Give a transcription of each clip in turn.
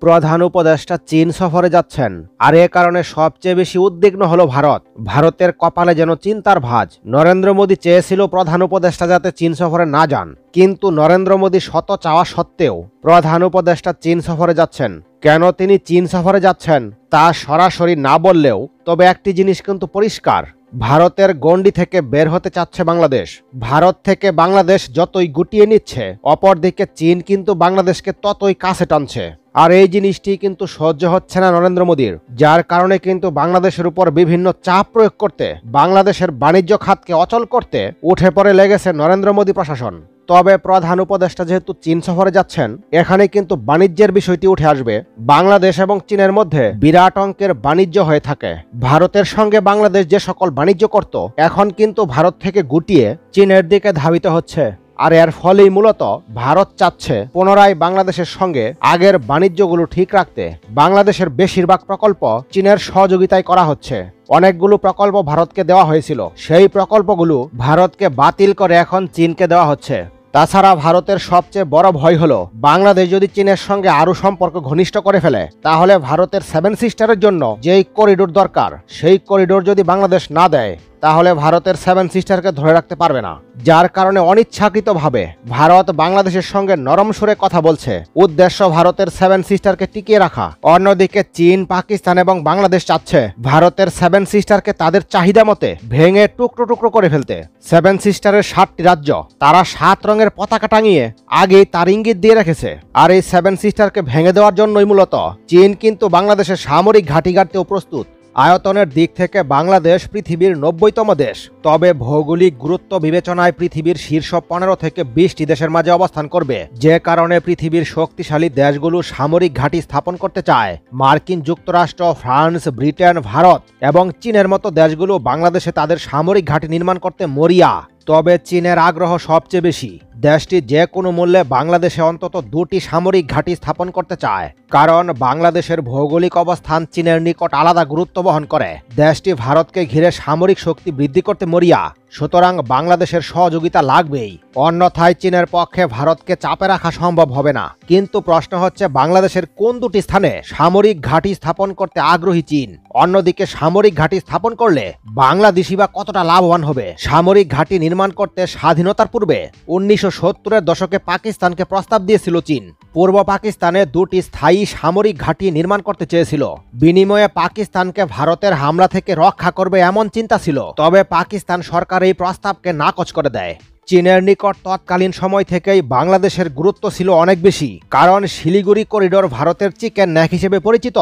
প্রধান উপদেষ্টা চীন সফরে যাচ্ছেন, আর এ কারণে সবচেয়ে বেশি উদ্বিগ্ন হলো ভারত। ভারতের কপালে যেন চিন্তার ভাঁজ। নরেন্দ্র মোদী চেয়েছিল প্রধান উপদেষ্টা যাতে চীন সফরে না যান, কিন্তু নরেন্দ্র মোদী শত চাওয়া সত্ত্বেও প্রধান উপদেষ্টা চীন সফরে যাচ্ছেন। কেন তিনি চীন সফরে যাচ্ছেন তা সরাসরি না বললেও তবে একটি জিনিস কিন্তু পরিষ্কার, ভারতের গণ্ডি থেকে বের হতে চাচ্ছে বাংলাদেশ। ভারত থেকে বাংলাদেশ যতই গুটিয়ে নিচ্ছে, অপরদিকে চীন কিন্তু বাংলাদেশকে ততই কাছে টানছে। আর এই জিনিসটি কিন্তু সহ্য হচ্ছে না নরেন্দ্র মোদীর, যার কারণে কিন্তু বাংলাদেশের উপর বিভিন্ন চাপ প্রয়োগ করতে, বাংলাদেশের বাণিজ্য খাতকে অচল করতে উঠে পড়ে লেগেছে নরেন্দ্র মোদী প্রশাসন। তবে প্রধান উপদেষ্টা যেহেতু চীন সফরে যাচ্ছেন, এখানে কিন্তু বাণিজ্যের বিষয়টি উঠে আসবে। বাংলাদেশ এবং চীনের মধ্যে বিরাট অঙ্কের বাণিজ্য হয়ে থাকে। ভারতের সঙ্গে বাংলাদেশ যে সকল বাণিজ্য করত, এখন কিন্তু ভারত থেকে গুটিয়ে চীনের দিকে ধাবিত হচ্ছে। আর এর ফলেই মূলত ভারত চাচ্ছে পুনরায় বাংলাদেশের সঙ্গে আগের বাণিজ্যগুলো ঠিক রাখতে। বাংলাদেশের বেশিরভাগ প্রকল্প চীনের সহযোগিতায় করা হচ্ছে। অনেকগুলো প্রকল্প ভারতকে দেওয়া হয়েছিল, সেই প্রকল্পগুলো ভারতকে বাতিল করে এখন চীনকে দেওয়া হচ্ছে। তাছাড়া ভারতের সবচেয়ে বড় ভয় হলো বাংলাদেশ যদি চীনের সঙ্গে আরও সম্পর্ক ঘনিষ্ঠ করে ফেলে, তাহলে ভারতের 7 সিস্টারের জন্য যেই করিডোর দরকার, সেই করিডোর যদি বাংলাদেশ না দেয়, তাহলে ভারতের 7 সিস্টারকে ধরে রাখতে পারবে না। যার কারণে অনিচ্ছাকৃতভাবে ভারত বাংলাদেশের সঙ্গে নরম সুরে কথা বলছে, উদ্দেশ্য ভারতের 7 সিস্টারকে টিকিয়ে রাখা। অন্যদিকে চীন, পাকিস্তান এবং বাংলাদেশ চাচ্ছে ভারতের 7 সিস্টারকে তাদের চাহিদা মতে ভেঙে টুকরো টুকরো করে ফেলতে। 7 সিস্টারের 7টি রাজ্য তারা 7 রঙের পতাকা টাঙিয়ে আগেই তার ইঙ্গিত দিয়ে রেখেছে। আর এই 7 সিস্টারকে ভেঙে দেওয়ার জন্যই মূলত চীন কিন্তু বাংলাদেশের সামরিক ঘাঁটি গাড়তেও প্রস্তুত। আয়তনের দিক থেকে বাংলাদেশ পৃথিবীর 90তম দেশ, তবে ভৌগোলিক গুরুত্ব বিবেচনায় পৃথিবীর শীর্ষ 15 থেকে 20টি দেশের মাঝে অবস্থান করবে, যে কারণে পৃথিবীর শক্তিশালী দেশগুলো সামরিক ঘাঁটি স্থাপন করতে চায়। মার্কিন যুক্তরাষ্ট্র, ফ্রান্স, ব্রিটেন, ভারত এবং চীনের মতো দেশগুলো বাংলাদেশে তাদের সামরিক ঘাঁটি নির্মাণ করতে মরিয়া। তবে চীনের আগ্রহ সবচেয়ে বেশি। দেশটি যে কোনো মূল্যে বাংলাদেশে অন্তত 2টি সামরিক ঘাঁটি স্থাপন করতে চায়, কারণ বাংলাদেশের ভৌগোলিক অবস্থান চীনের নিকট আলাদা গুরুত্ব বহন করে। দেশটি ভারতকে ঘিরে সামরিক শক্তি বৃদ্ধি করতে মরিয়া, সুতরাং বাংলাদেশের সহযোগিতা লাগবেই। অন্যথায় চীনের পক্ষে ভারতকে চাপে রাখা সম্ভব হবে না। কিন্তু প্রশ্ন হচ্ছে বাংলাদেশের কোন 2টি স্থানে সামরিক ঘাঁটি স্থাপন করতে আগ্রহী চীন? অন্যদিকে সামরিক ঘাঁটি স্থাপন করলে বাংলাদেশি বা কতটা লাভবান হবে? সামরিক ঘাঁটি নির্মাণ করতে স্বাধীনতার পূর্বে 1970-এর দশকে পাকিস্তানকে প্রস্তাব দিয়েছিল চীন। পূর্ব পাকিস্তানে 2টি স্থায়ী সামরিক ঘাঁটি নির্মাণ করতে চেয়েছিল, বিনিময়ে পাকিস্তানকে ভারতের হামলা থেকে রক্ষা করবে এমন চিন্তা ছিল। তবে পাকিস্তান সরকার এই প্রস্তাবকে নাকচ করে দেয়। চীনের নিকট তৎকালীন সময় থেকেই বাংলাদেশের গুরুত্ব ছিল অনেক বেশি, কারণ শিলিগুড়ি করিডোর ভারতের চিকেন নেক হিসেবে পরিচিত।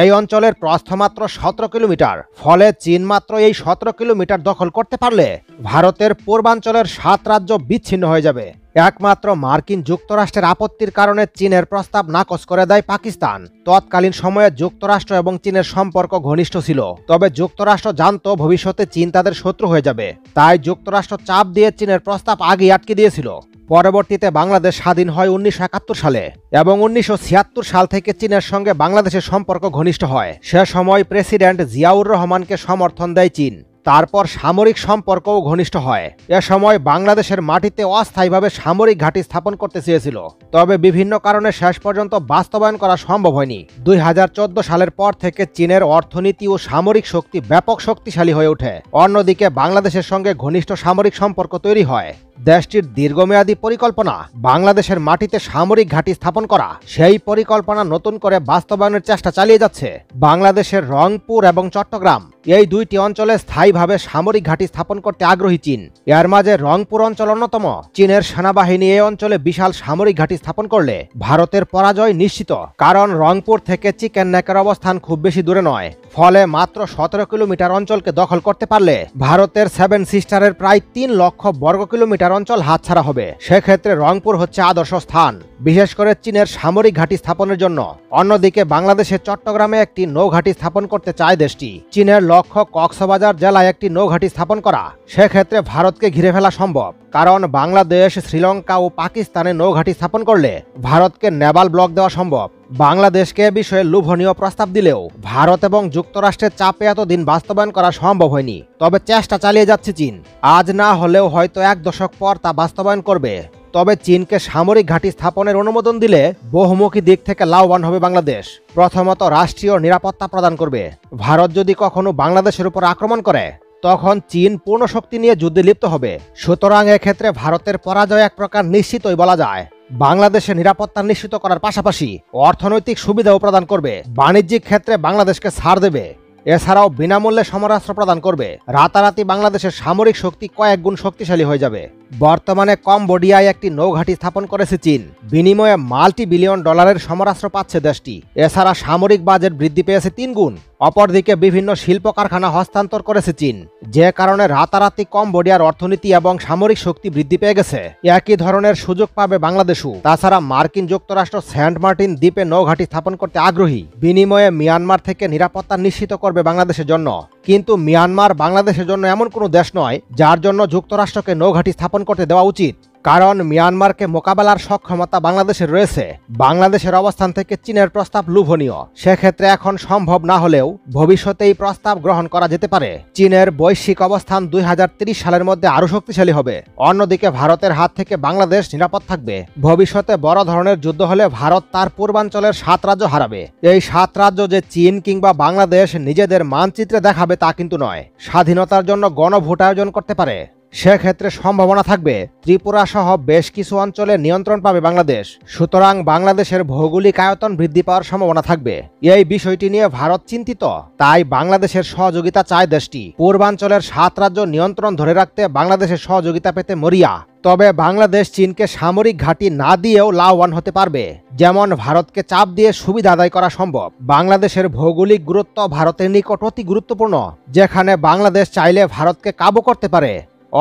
এই অঞ্চলের প্রস্থ মাত্র 17 কিলোমিটার, ফলে চীন মাত্র এই 17 কিলোমিটার দখল করতে পারলে ভারতের পূর্বাঞ্চলের 7 রাজ্য বিচ্ছিন্ন হয়ে যাবে। একমাত্র মার্কিন যুক্তরাষ্ট্রের আপত্তির কারণে চীনের প্রস্তাব নাকচ করে দেয় পাকিস্তান। তৎকালীন সময়ে যুক্তরাষ্ট্র এবং চীনের সম্পর্ক ঘনিষ্ঠ ছিল, তবে যুক্তরাষ্ট্র জানত ভবিষ্যতে চীন তাদের শত্রু হয়ে যাবে, তাই যুক্তরাষ্ট্র চাপ দিয়ে চীনের প্রস্তাব আগেই আটকে দিয়েছিল। পরবর্তীতে বাংলাদেশ স্বাধীন হয় 1971 সালে এবং 1976 সাল থেকে চীনের সঙ্গে বাংলাদেশের সম্পর্ক ঘনিষ্ঠ হয়। সে সময় প্রেসিডেন্ট জিয়াউর রহমানকে সমর্থন দেয় চীন। তারপর সামরিক সম্পর্কও ঘনিষ্ঠ হয়। এ সময় বাংলাদেশের মাটিতে অস্থায়ীভাবে সামরিক ঘাঁটি স্থাপন করতে চেয়েছিল, তবে বিভিন্ন কারণে শেষ পর্যন্ত বাস্তবায়ন করা সম্ভব হয়নি। 2014 সালের পর থেকে চীনের অর্থনীতি ও সামরিক শক্তি ব্যাপক শক্তিশালী হয়ে ওঠে। অন্যদিকে বাংলাদেশের সঙ্গে ঘনিষ্ঠ সামরিক সম্পর্ক তৈরি হয়। দেশটির দীর্ঘমেয়াদী পরিকল্পনা বাংলাদেশের মাটিতে সামরিক ঘাঁটি স্থাপন করা। সেই পরিকল্পনা নতুন করে বাস্তবায়নের চেষ্টা চালিয়ে যাচ্ছে বাংলাদেশের রংপুর এবং চট্টগ্রাম। এই 2টি অঞ্চলে স্থায়ীভাবে সামরিক ঘাঁটি স্থাপন করতে আগ্রহী চীন। এর মাঝে রংপুর অঞ্চল অন্যতম। চীনের সেনাবাহিনী এই অঞ্চলে বিশাল সামরিক ঘাঁটি স্থাপন করলে ভারতের পরাজয় নিশ্চিত, কারণ রংপুর থেকে চিকেন নেকের অবস্থান খুব বেশি দূরে নয়। ফলে মাত্র 17 কিলোমিটার অঞ্চলকে দখল করতে পারলে ভারতের 7 সিস্টারের প্রায় 3 লক্ষ বর্গ কিলোমিটার অঞ্চল হাতছাড়া হবে। সেক্ষেত্রে রংপুর হচ্ছে আদর্শ স্থান, বিশেষ করে চীনের সামরিক ঘাঁটি স্থাপনের জন্য। অন্যদিকে বাংলাদেশের চট্টগ্রামে একটি নৌঘাঁটি স্থাপন করতে চায় দেশটি। চীনের লক্ষ্য কক্সবাজার জেলায় একটি নৌঘাঁটি স্থাপন করা। সেক্ষেত্রে ভারতকে ঘিরে ফেলা সম্ভব, কারণ বাংলাদেশ, শ্রীলঙ্কা ও পাকিস্তানে নৌঘাঁটি স্থাপন করলে ভারতকে নেভাল ব্লক দেওয়া সম্ভব। বাংলাদেশকে এ বিষয়ে লোভনীয় প্রস্তাব দিলেও ভারত এবং যুক্তরাষ্ট্রের চাপে এতদিন বাস্তবায়ন করা সম্ভব হয়নি। তবে চেষ্টা চালিয়ে যাচ্ছে চীন। আজ না হলেও হয়তো 1 দশক পর তা বাস্তবায়ন করবে। তবে চীনকে সামরিক ঘাঁটি স্থাপনের অনুমোদন দিলে বহুমুখী দিক থেকে লাভবান হবে বাংলাদেশ। প্রথমত রাষ্ট্রীয় নিরাপত্তা প্রদান করবে। ভারত যদি কখনো বাংলাদেশের উপর আক্রমণ করে তখন চীন পূর্ণ শক্তি নিয়ে যুদ্ধে লিপ্ত হবে। সুতরাং এক্ষেত্রে ভারতের পরাজয় এক প্রকার নিশ্চিতই বলা যায়। বাংলাদেশের নিরাপত্তা নিশ্চিত করার পাশাপাশি অর্থনৈতিক সুবিধাও প্রদান করবে। বাণিজ্যিক ক্ষেত্রে বাংলাদেশকে ছাড় দেবে। এছাড়াও বিনামূল্যে সমরাস্ত্র প্রদান করবে। রাতারাতি বাংলাদেশের সামরিক শক্তি কয়েক গুণ শক্তিশালী হয়ে যাবে। বর্তমানে কম্বোডিয়ায় একটি নৌঘাঁটি স্থাপন করেছে চীন। বিনিময়ে $multi-billion সমরাস্ত্র পাচ্ছে দেশটি। এছাড়া সামরিক বাজেট বৃদ্ধি পেয়েছে 3 গুণ। অপরদিকে বিভিন্ন শিল্প কারখানা হস্তান্তর করেছে চীন, যে কারণে রাতারাতি কম্বোডিয়ার অর্থনীতি এবং সামরিক শক্তি বৃদ্ধি পেয়ে গেছে। একই ধরনের সুযোগ পাবে বাংলাদেশও। তাছাড়া মার্কিন যুক্তরাষ্ট্র সেন্ট মার্টিন দ্বীপে নৌঘাঁটি স্থাপন করতে আগ্রহী। বিনিময়ে মিয়ানমার থেকে নিরাপত্তা নিশ্চিত করবে বাংলাদেশের জন্য। কিন্তু মিয়ানমার বাংলাদেশের জন্য এমন কোনো দেশ নয় যার জন্য যুক্তরাষ্ট্রকে নৌঘাঁটি স্থাপন করতে দেওয়া উচিত, কারণ মিয়ানমারকে মোকাবেলার সক্ষমতা বাংলাদেশের রয়েছে। বাংলাদেশের অবস্থান থেকে চীনের প্রস্তাব লোভনীয়। সেক্ষেত্রে এখন সম্ভব না হলেও ভবিষ্যতে এই প্রস্তাব গ্রহণ করা যেতে পারে। চীনের বৈশ্বিক অবস্থান 2030 সালের মধ্যে আরও শক্তিশালী হবে। অন্যদিকে ভারতের হাত থেকে বাংলাদেশ নিরাপদ থাকবে। ভবিষ্যতে বড় ধরনের যুদ্ধ হলে ভারত তার পূর্বাঞ্চলের 7 রাজ্য হারাবে। এই 7 রাজ্য যে চীন কিংবা বাংলাদেশ নিজেদের মানচিত্রে দেখাবে তা কিন্তু নয়। স্বাধীনতার জন্য গণভোট আয়োজন করতে পারে। সেক্ষেত্রে সম্ভাবনা থাকবে ত্রিপুরা সহ বেশ কিছু অঞ্চলে নিয়ন্ত্রণ পাবে বাংলাদেশ। সুতরাং বাংলাদেশের ভৌগোলিক আয়তন বৃদ্ধি পাওয়ার সম্ভাবনা থাকবে। এই বিষয়টি নিয়ে ভারত চিন্তিত, তাই বাংলাদেশের সহযোগিতা চায় দেশটি। পূর্বাঞ্চলের 7 রাজ্য নিয়ন্ত্রণ ধরে রাখতে বাংলাদেশের সহযোগিতা পেতে মরিয়া। তবে বাংলাদেশ চীনকে সামরিক ঘাঁটি না দিয়েও লাভবান হতে পারবে। যেমন ভারতকে চাপ দিয়ে সুবিধা আদায় করা সম্ভব। বাংলাদেশের ভৌগোলিক গুরুত্ব ভারতের নিকট অতি গুরুত্বপূর্ণ, যেখানে বাংলাদেশ চাইলে ভারতকে কাবু করতে পারে।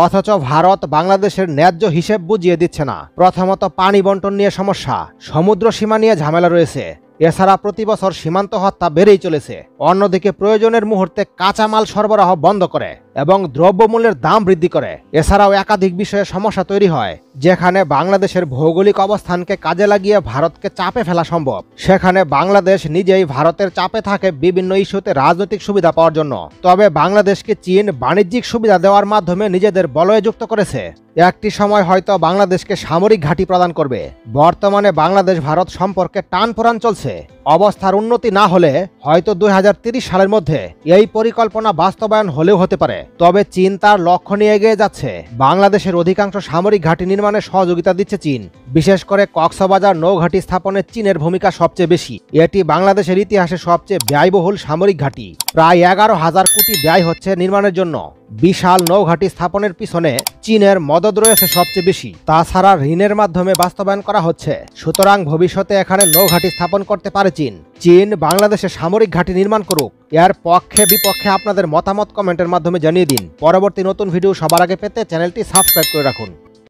অথচ ভারত বাংলাদেশের ন্যায্য হিসেব বুঝিয়ে দিচ্ছে না। প্রথমত পানি বন্টন নিয়ে সমস্যা, সমুদ্র সীমা নিয়ে ঝামেলা রয়েছে। এছাড়া প্রতি বছর সীমান্ত হত্যা বেড়েই চলেছে। অন্যদিকে প্রয়োজনের মুহূর্তে কাঁচামাল সরবরাহ বন্ধ করে এবং দ্রব্যমূল্যের দাম বৃদ্ধি করে। এছাড়াও একাধিক বিষয়ে সমস্যা তৈরি হয়, যেখানে বাংলাদেশের ভৌগোলিক অবস্থানকে কাজে লাগিয়ে ভারতকে চাপে ফেলা সম্ভব। সেখানে বাংলাদেশ নিজেই ভারতের চাপে থাকে বিভিন্ন ইস্যুতে রাজনৈতিক সুবিধা পাওয়ার জন্য। তবে বাংলাদেশকে চীন বাণিজ্যিক সুবিধা দেওয়ার মাধ্যমে নিজেদের বলয়ে যুক্ত করেছে। একটি সময় হয়তো বাংলাদেশকে সামরিক ঘাঁটি প্রদান করবে। বর্তমানে বাংলাদেশ ভারত সম্পর্কে টানপোড়েন চলছে। অবস্থার উন্নতি না হলে হয়তো 2030 সালের মধ্যে এই পরিকল্পনা বাস্তবায়ন হলেও হতে পারে। তবে চীন তার লক্ষ্য নিয়ে এগিয়ে যাচ্ছে। বাংলাদেশের অধিকাংশ সামরিক ঘাঁটি নির্মাণে সহযোগিতা দিচ্ছে চীন। বিশেষ করে কক্সবাজার নৌঘাঁটি স্থাপনে চীনের ভূমিকা সবচেয়ে বেশি। এটি বাংলাদেশের ইতিহাসে সবচেয়ে ব্যয়বহুল সামরিক ঘাঁটি। প্রায় 11,000 কোটি ব্যয় হচ্ছে নির্মাণের জন্য। বিশাল নৌঘাঁটি স্থাপনের পিছনে চীনের মদদ রয়েছে সবচেয়ে বেশি। তাছাড়া ঋণের মাধ্যমে বাস্তবায়ন করা হচ্ছে। সুতরাং ভবিষ্যতে এখানে নৌঘাঁটি স্থাপন করতে পারে চীন। চীন বাংলাদেশে সামরিক ঘাঁটি নির্মাণ করুক। এর পক্ষে বিপক্ষে আপনাদের মতামত কমেন্টের মাধ্যমে জানিয়ে দিন। পরবর্তী নতুন ভিডিও সবার আগে পেতে চ্যানেলটি সাবস্ক্রাইব করে রাখুন।